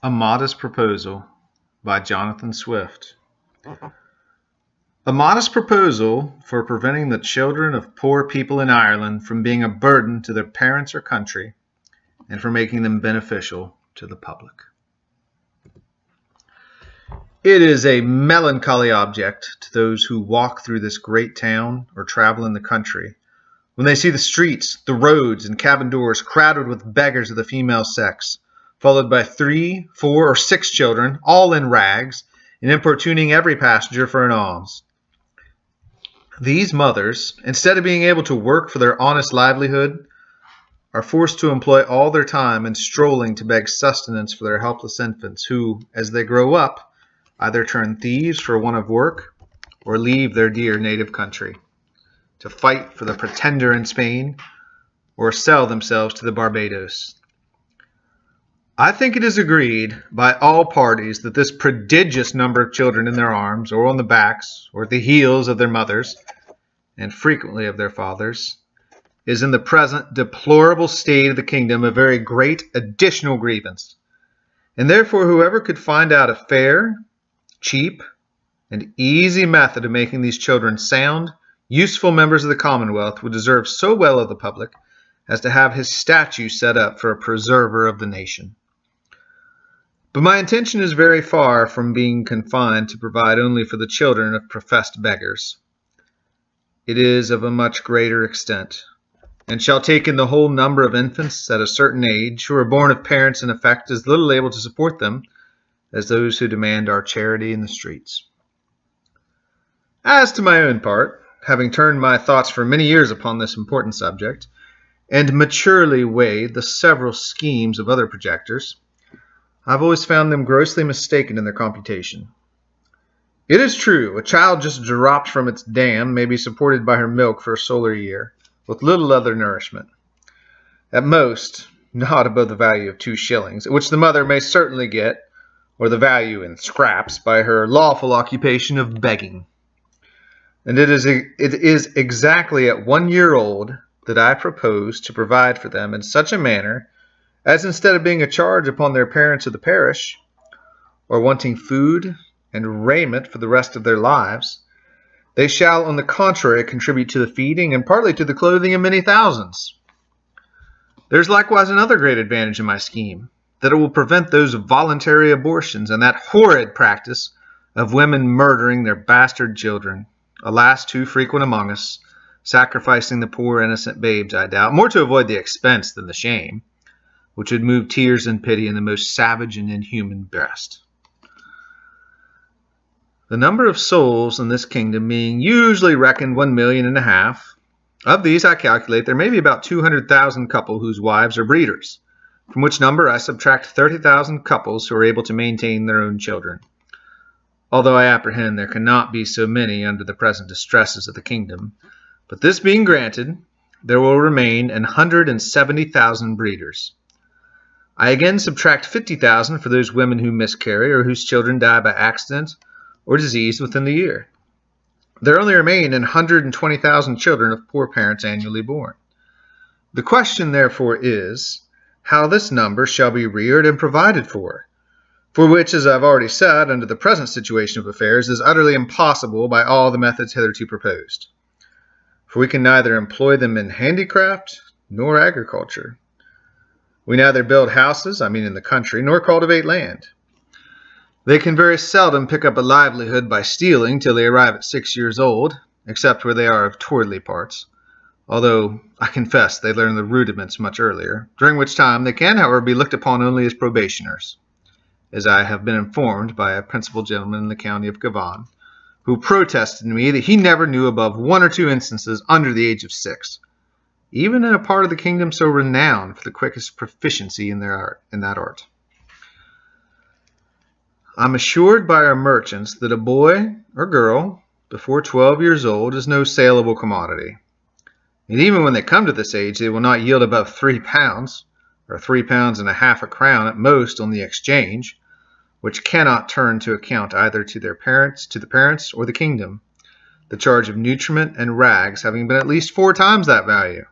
A Modest Proposal by Jonathan Swift. A modest proposal for preventing the children of poor people in Ireland from being a burden to their parents or country, and for making them beneficial to the public. It is a melancholy object to those who walk through this great town or travel in the country, when they see the streets, the roads, and cabin doors crowded with beggars of the female sex, followed by 3, 4, or 6 children, all in rags, and importuning every passenger for an alms. These mothers, instead of being able to work for their honest livelihood, are forced to employ all their time in strolling to beg sustenance for their helpless infants, who, as they grow up, either turn thieves for want of work, or leave their dear native country to fight for the Pretender in Spain, or sell themselves to the Barbados. I think it is agreed by all parties that this prodigious number of children in their arms, or on the backs, or at the heels of their mothers, and frequently of their fathers, is in the present deplorable state of the kingdom a very great additional grievance, and therefore whoever could find out a fair, cheap, and easy method of making these children sound, useful members of the Commonwealth would deserve so well of the public as to have his statue set up for a preserver of the nation. But my intention is very far from being confined to provide only for the children of professed beggars. It is of a much greater extent, and shall take in the whole number of infants at a certain age who are born of parents in effect as little able to support them as those who demand our charity in the streets. As to my own part, having turned my thoughts for many years upon this important subject, and maturely weighed the several schemes of other projectors, I've always found them grossly mistaken in their computation. It is true, a child just dropped from its dam may be supported by her milk for a solar year, with little other nourishment. At most, not above the value of 2 shillings, which the mother may certainly get, or the value in scraps, by her lawful occupation of begging. And it is exactly at 1 year old that I propose to provide for them in such a manner as, instead of being a charge upon their parents of the parish, or wanting food and raiment for the rest of their lives, they shall, on the contrary, contribute to the feeding and partly to the clothing of many thousands. There is likewise another great advantage in my scheme, that it will prevent those voluntary abortions and that horrid practice of women murdering their bastard children, alas, too frequent among us, sacrificing the poor innocent babes, I doubt, more to avoid the expense than the shame, which would move tears and pity in the most savage and inhuman breast. The number of souls in this kingdom being usually reckoned 1.5 million, of these I calculate there may be about 200,000 couples whose wives are breeders, from which number I subtract 30,000 couples who are able to maintain their own children, although I apprehend there cannot be so many under the present distresses of the kingdom. But this being granted, there will remain 170,000 breeders. I again subtract 50,000 for those women who miscarry or whose children die by accident or disease within the year. There only remain 120,000 children of poor parents annually born. The question, therefore, is how this number shall be reared and provided for which, as I've already said, under the present situation of affairs, is utterly impossible by all the methods hitherto proposed. For we can neither employ them in handicraft nor agriculture. We neither build houses, in the country, nor cultivate land. They can very seldom pick up a livelihood by stealing till they arrive at 6 years old, except where they are of towardly parts, although I confess they learn the rudiments much earlier, during which time they can, however, be looked upon only as probationers, as I have been informed by a principal gentleman in the county of Cavan, who protested to me that he never knew above 1 or 2 instances under the age of 6, even in a part of the kingdom so renowned for the quickest proficiency in that art. I'm assured by our merchants that a boy or girl before 12 years old is no saleable commodity, and even when they come to this age they will not yield above 3 pounds, or 3 pounds and a half a crown at most on the exchange, which cannot turn to account either to the parents or the kingdom, the charge of nutriment and rags having been at least 4 times that value.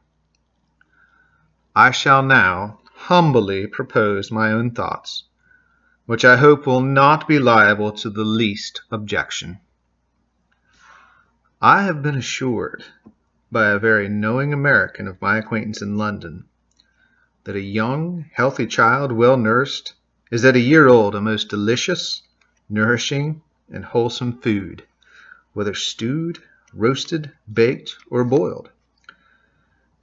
I shall now humbly propose my own thoughts, which I hope will not be liable to the least objection. I have been assured by a very knowing American of my acquaintance in London that a young, healthy child, well nursed, is at a year old a most delicious, nourishing, and wholesome food, whether stewed, roasted, baked, or boiled.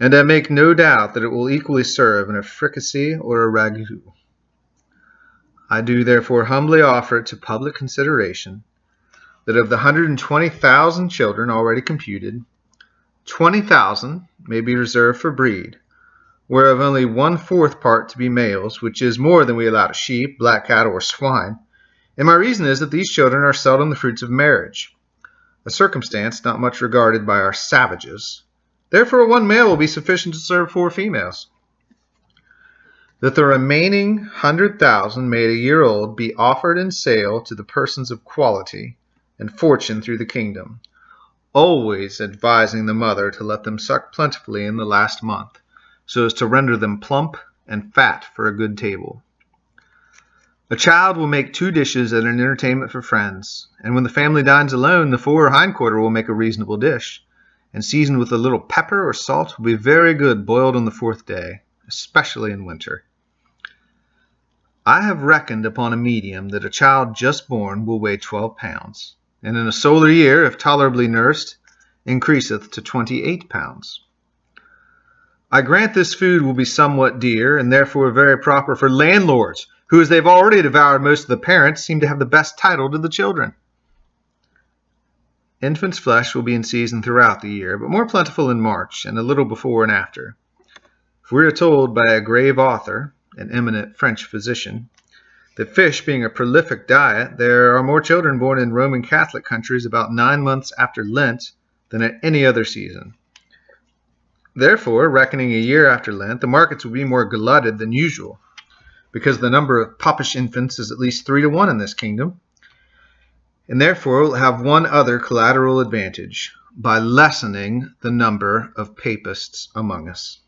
And I make no doubt that it will equally serve in a fricassee or a ragout. I do therefore humbly offer it to public consideration that of the 120,000 children already computed, 20,000 may be reserved for breed, whereof only 1/4 part to be males, which is more than we allow to sheep, black cattle, or swine. And my reason is that these children are seldom the fruits of marriage, a circumstance not much regarded by our savages. Therefore 1 male will be sufficient to serve 4 females. That the remaining 100,000 made a year old be offered in sale to the persons of quality and fortune through the kingdom, always advising the mother to let them suck plentifully in the last month, so as to render them plump and fat for a good table. A child will make 2 dishes at an entertainment for friends, and when the family dines alone, the fore or hindquarter will make a reasonable dish, and seasoned with a little pepper or salt will be very good boiled on the 4th day, especially in winter. I have reckoned upon a medium that a child just born will weigh 12 pounds, and in a solar year, if tolerably nursed, increaseth to 28 pounds. I grant this food will be somewhat dear, and therefore very proper for landlords, who, as they've already devoured most of the parents, seem to have the best title to the children. Infant's flesh will be in season throughout the year, but more plentiful in March, and a little before and after. For we are told by a grave author, an eminent French physician, that fish being a prolific diet, there are more children born in Roman Catholic countries about 9 months after Lent than at any other season. Therefore, reckoning a year after Lent, the markets will be more glutted than usual, because the number of popish infants is at least 3 to 1 in this kingdom, and therefore will have one other collateral advantage, by lessening the number of papists among us.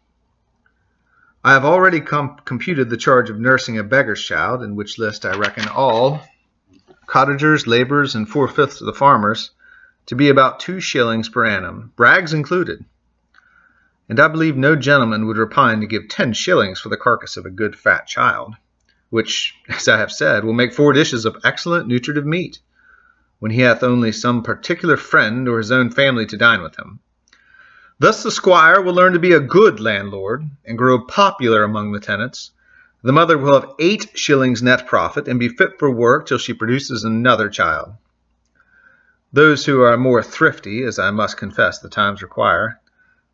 I have already computed the charge of nursing a beggar's child, in which list I reckon all, cottagers, labourers, and 4/5 of the farmers, to be about 2 shillings per annum, brags included. And I believe no gentleman would repine to give 10 shillings for the carcass of a good fat child, which, as I have said, will make 4 dishes of excellent nutritive meat, when he hath only some particular friend or his own family to dine with him. Thus the squire will learn to be a good landlord, and grow popular among the tenants. The mother will have 8 shillings net profit, and be fit for work till she produces another child. Those who are more thrifty, as I must confess the times require,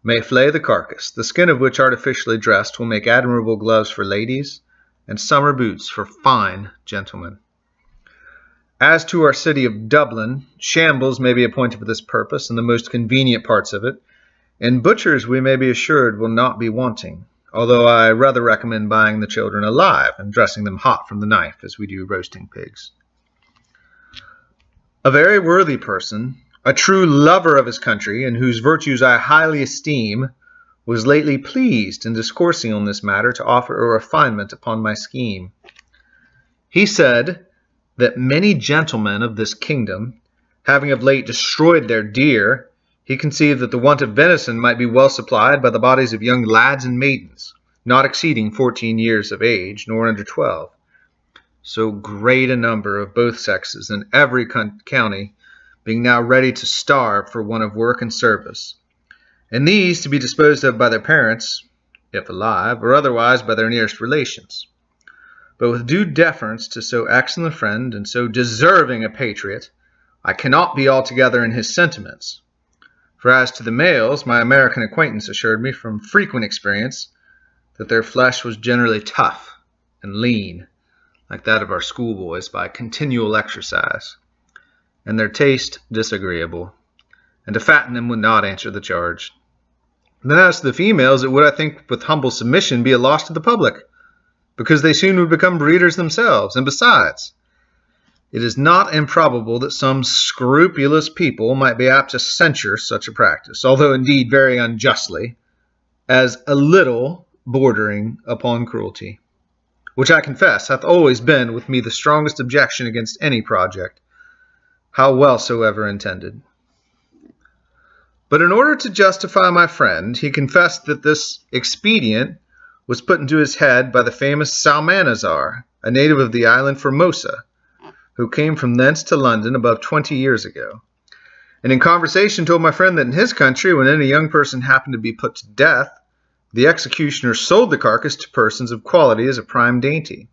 may flay the carcass, the skin of which artificially dressed will make admirable gloves for ladies, and summer boots for fine gentlemen. As to our city of Dublin, shambles may be appointed for this purpose in the most convenient parts of it, and butchers, we may be assured, will not be wanting, although I rather recommend buying the children alive and dressing them hot from the knife, as we do roasting pigs. A very worthy person, a true lover of his country, and whose virtues I highly esteem, was lately pleased in discoursing on this matter to offer a refinement upon my scheme. He said that many gentlemen of this kingdom, having of late destroyed their deer, he conceived that the want of venison might be well supplied by the bodies of young lads and maidens, not exceeding 14 years of age, nor under 12. So great a number of both sexes in every county being now ready to starve for want of work and service, and these to be disposed of by their parents, if alive, or otherwise by their nearest relations. But with due deference to so excellent a friend and so deserving a patriot, I cannot be altogether in his sentiments. For as to the males, my American acquaintance assured me from frequent experience that their flesh was generally tough and lean, like that of our schoolboys by continual exercise, and their taste disagreeable, and to fatten them would not answer the charge. Then as to the females, it would, I think, with humble submission, be a loss to the public, because they soon would become breeders themselves, and besides, it is not improbable that some scrupulous people might be apt to censure such a practice, although indeed very unjustly, as a little bordering upon cruelty. which I confess hath always been with me the strongest objection against any project, how well soever intended. But in order to justify my friend, he confessed that this expedient was put into his head by the famous Salmanazar, a native of the island Formosa, who came from thence to London above 20 years ago, and in conversation told my friend that in his country, when any young person happened to be put to death, the executioner sold the carcass to persons of quality as a prime dainty,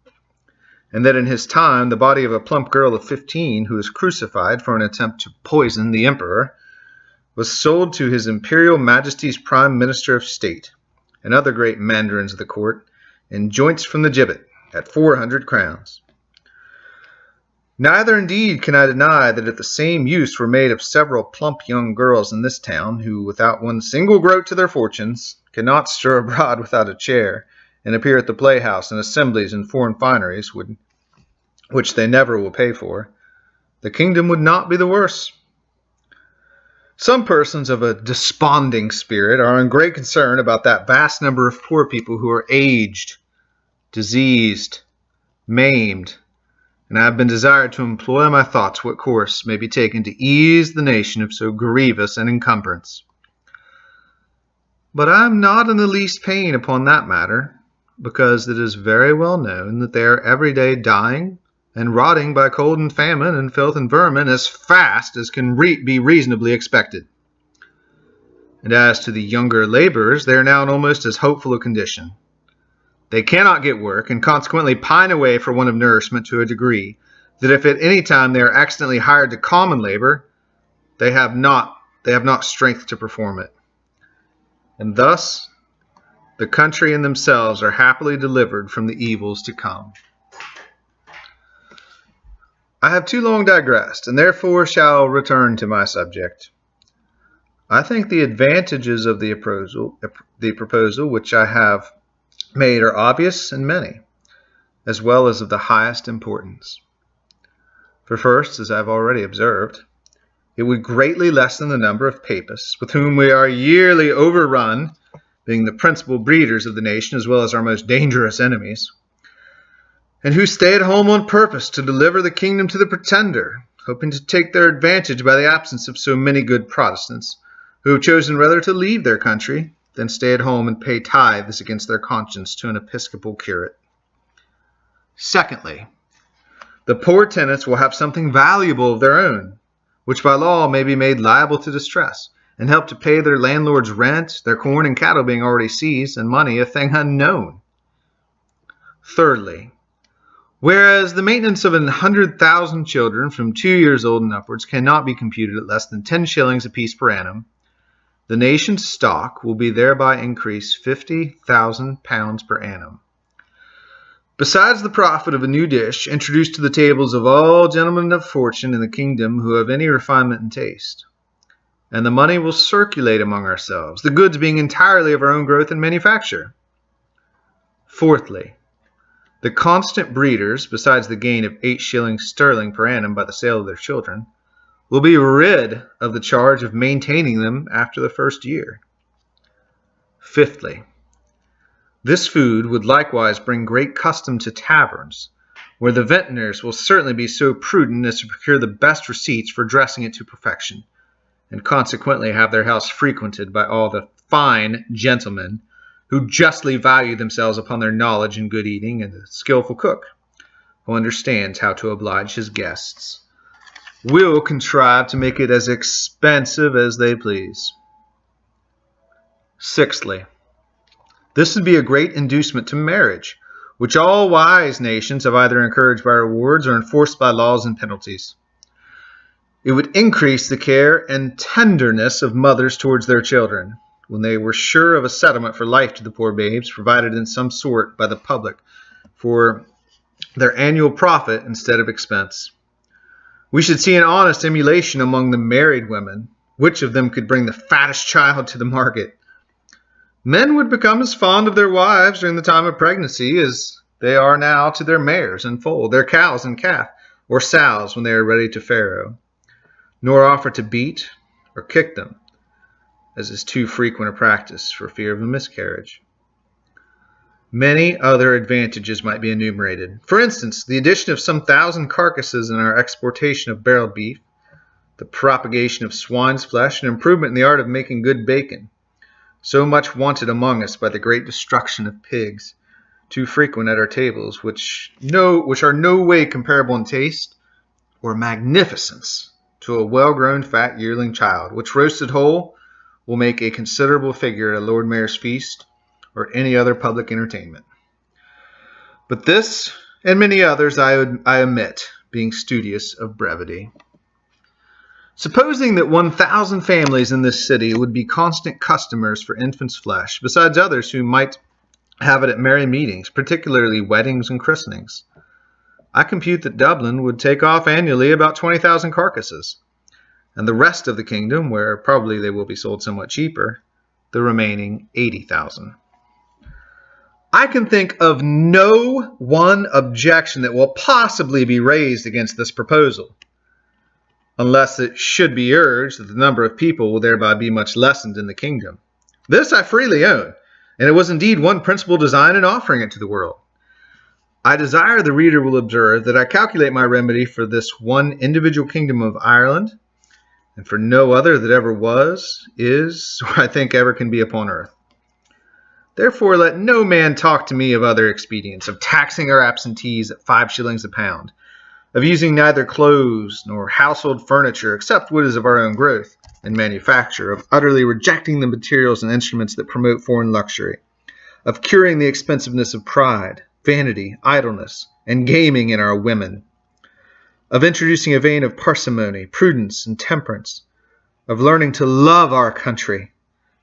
and that in his time the body of a plump girl of 15 who was crucified for an attempt to poison the emperor was sold to his Imperial Majesty's Prime Minister of State and other great mandarins of the court in joints from the gibbet at 400 crowns. Neither indeed can I deny that if the same use were made of several plump young girls in this town, who without one single groat to their fortunes cannot stir abroad without a chair, and appear at the playhouse and assemblies and foreign fineries, which they never will pay for, the kingdom would not be the worse. Some persons of a desponding spirit are in great concern about that vast number of poor people who are aged, diseased, maimed, and I have been desired to employ my thoughts what course may be taken to ease the nation of so grievous an encumbrance. But I am not in the least pain upon that matter, because it is very well known that they are every day dying and rotting by cold and famine and filth and vermin as fast as can be reasonably expected. And as to the younger laborers, they are now in almost as hopeful a condition. They cannot get work, and consequently pine away for want of nourishment to a degree that if at any time they are accidentally hired to common labor, they have not strength to perform it. And thus the country and themselves are happily delivered from the evils to come. I have too long digressed, and therefore shall return to my subject. I think the advantages of the proposal which I have made are obvious and many, as well as of the highest importance. For first, as I have already observed, it would greatly lessen the number of papists with whom we are yearly overrun, being the principal breeders of the nation as well as our most dangerous enemies, and who stay at home on purpose to deliver the kingdom to the pretender, hoping to take their advantage by the absence of so many good Protestants, who have chosen rather to leave their country than stay at home and pay tithes against their conscience to an episcopal curate. Secondly, the poor tenants will have something valuable of their own, which by law may be made liable to distress, and help to pay their landlord's rent, their corn and cattle being already seized, and money a thing unknown. Thirdly, whereas the maintenance of 100,000 children from 2 years old and upwards cannot be computed at less than 10 shillings apiece per annum, the nation's stock will be thereby increased 50,000 pounds per annum. Besides the profit of a new dish introduced to the tables of all gentlemen of fortune in the kingdom who have any refinement and taste. And the money will circulate among ourselves, the goods being entirely of our own growth and manufacture. Fourthly, the constant breeders, besides the gain of 8 shillings sterling per annum by the sale of their children, will be rid of the charge of maintaining them after the first year. Fifthly, this food would likewise bring great custom to taverns, where the vintners will certainly be so prudent as to procure the best receipts for dressing it to perfection, and consequently have their house frequented by all the fine gentlemen who justly value themselves upon their knowledge in good eating, and a skillful cook, who understands how to oblige his guests, will contrive to make it as expensive as they please. Sixthly, this would be a great inducement to marriage, which all wise nations have either encouraged by rewards or enforced by laws and penalties. It would increase the care and tenderness of mothers towards their children, when they were sure of a settlement for life to the poor babes, provided in some sort by the public for their annual profit instead of expense. We should see an honest emulation among the married women, which of them could bring the fattest child to the market. Men would become as fond of their wives during the time of pregnancy as they are now to their mares and foal, their cows and calf, or sows when they are ready to farrow, nor offer to beat or kick them, as is too frequent a practice for fear of a miscarriage. Many other advantages might be enumerated. For instance, the addition of some 1,000 carcasses in our exportation of barreled beef, the propagation of swine's flesh, and improvement in the art of making good bacon, so much wanted among us by the great destruction of pigs, too frequent at our tables, which are no way comparable in taste or magnificence to a well-grown fat yearling child, which roasted whole will make a considerable figure at a Lord Mayor's feast or any other public entertainment. But this and many others I omit, being studious of brevity. Supposing that 1,000 families in this city would be constant customers for infant's flesh, besides others who might have it at merry meetings, particularly weddings and christenings, I compute that Dublin would take off annually about 20,000 carcasses, and the rest of the kingdom, where probably they will be sold somewhat cheaper, the remaining 80,000. I can think of no one objection that will possibly be raised against this proposal, unless it should be urged that the number of people will thereby be much lessened in the kingdom. This I freely own, and it was indeed one principal design in offering it to the world. I desire the reader will observe that I calculate my remedy for this one individual kingdom of Ireland, and for no other that ever was, is, or I think ever can be upon earth. Therefore let no man talk to me of other expedients, of taxing our absentees at 5 shillings a pound, of using neither clothes nor household furniture except what is of our own growth and manufacture, of utterly rejecting the materials and instruments that promote foreign luxury, of curing the expensiveness of pride, vanity, idleness, and gaming in our women, of introducing a vein of parsimony, prudence, and temperance, of learning to love our country,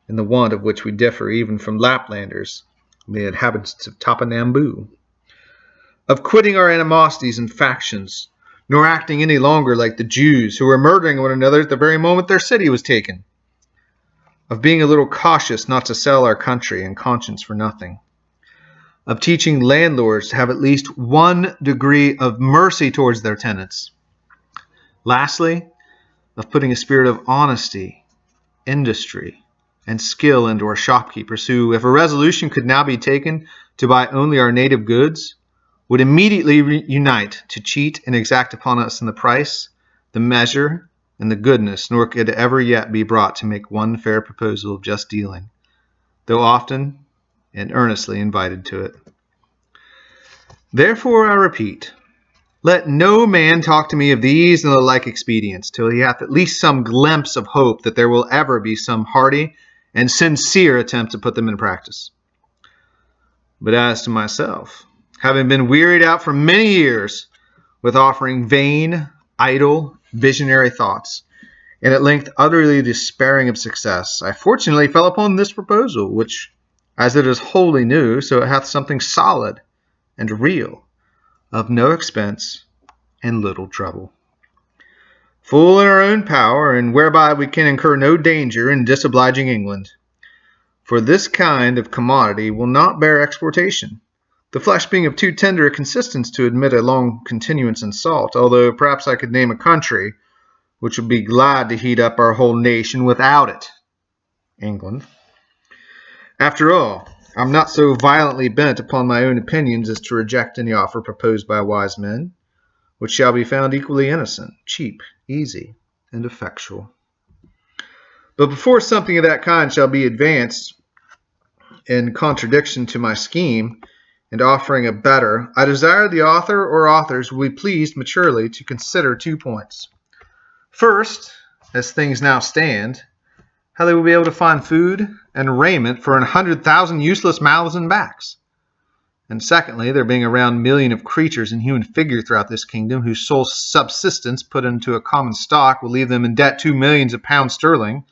in the want of which we differ even from Laplanders, the inhabitants of Tapanamboo, of quitting our animosities and factions, nor acting any longer like the Jews who were murdering one another at the very moment their city was taken, of being a little cautious not to sell our country and conscience for nothing, of teaching landlords to have at least 1 degree of mercy towards their tenants, lastly, of putting a spirit of honesty, industry, and skill into our shopkeepers, who, if a resolution could now be taken to buy only our native goods, would immediately unite to cheat and exact upon us in the price, the measure, and the goodness, nor could ever yet be brought to make one fair proposal of just dealing, though often and earnestly invited to it. Therefore I repeat, let no man talk to me of these and the like expedients, till he hath at least some glimpse of hope that there will ever be some hearty and sincere attempt to put them in practice. But as to myself, having been wearied out for many years with offering vain, idle, visionary thoughts, and at length utterly despairing of success, I fortunately fell upon this proposal, which, as it is wholly new, so it hath something solid and real, of no expense and little trouble, full in our own power, and whereby we can incur no danger in disobliging England. For this kind of commodity will not bear exportation, the flesh being of too tender a consistence to admit a long continuance in salt, although perhaps I could name a country which would be glad to heat up our whole nation without it. England. After all, I'm not so violently bent upon my own opinions as to reject any offer proposed by wise men, which shall be found equally innocent, cheap, easy, and effectual. But before something of that kind shall be advanced in contradiction to my scheme, and offering a better, I desire the author or authors will be pleased maturely to consider 2 points. First, as things now stand, how they will be able to find food and raiment for 100,000 useless mouths and backs. And secondly, there being around 1 million of creatures in human figure throughout this kingdom, whose sole subsistence put into a common stock will leave them in debt 2 millions of pounds sterling,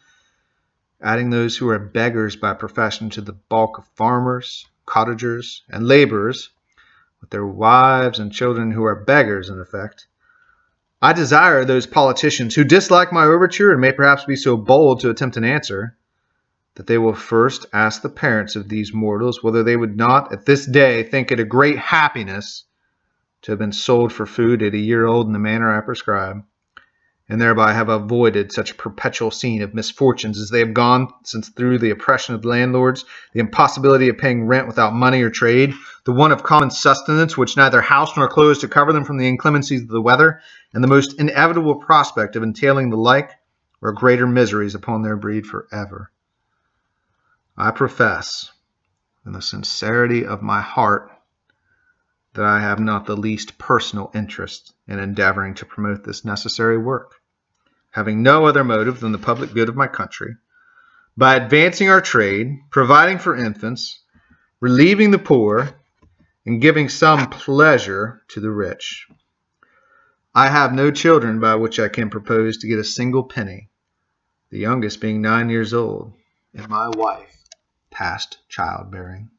adding those who are beggars by profession to the bulk of farmers, cottagers, and laborers, with their wives and children who are beggars in effect. I desire those politicians who dislike my overture and may perhaps be so bold to attempt an answer, that they will first ask the parents of these mortals whether they would not at this day think it a great happiness to have been sold for food at a year old in the manner I prescribe, and thereby have avoided such a perpetual scene of misfortunes as they have gone since through the oppression of landlords, the impossibility of paying rent without money or trade, the want of common sustenance which neither house nor clothes to cover them from the inclemencies of the weather, and the most inevitable prospect of entailing the like or greater miseries upon their breed forever. I profess, in the sincerity of my heart, that I have not the least personal interest in endeavoring to promote this necessary work, having no other motive than the public good of my country, by advancing our trade, providing for infants, relieving the poor, and giving some pleasure to the rich. I have no children by which I can propose to get a single penny, the youngest being 9 years old, and my wife past childbearing.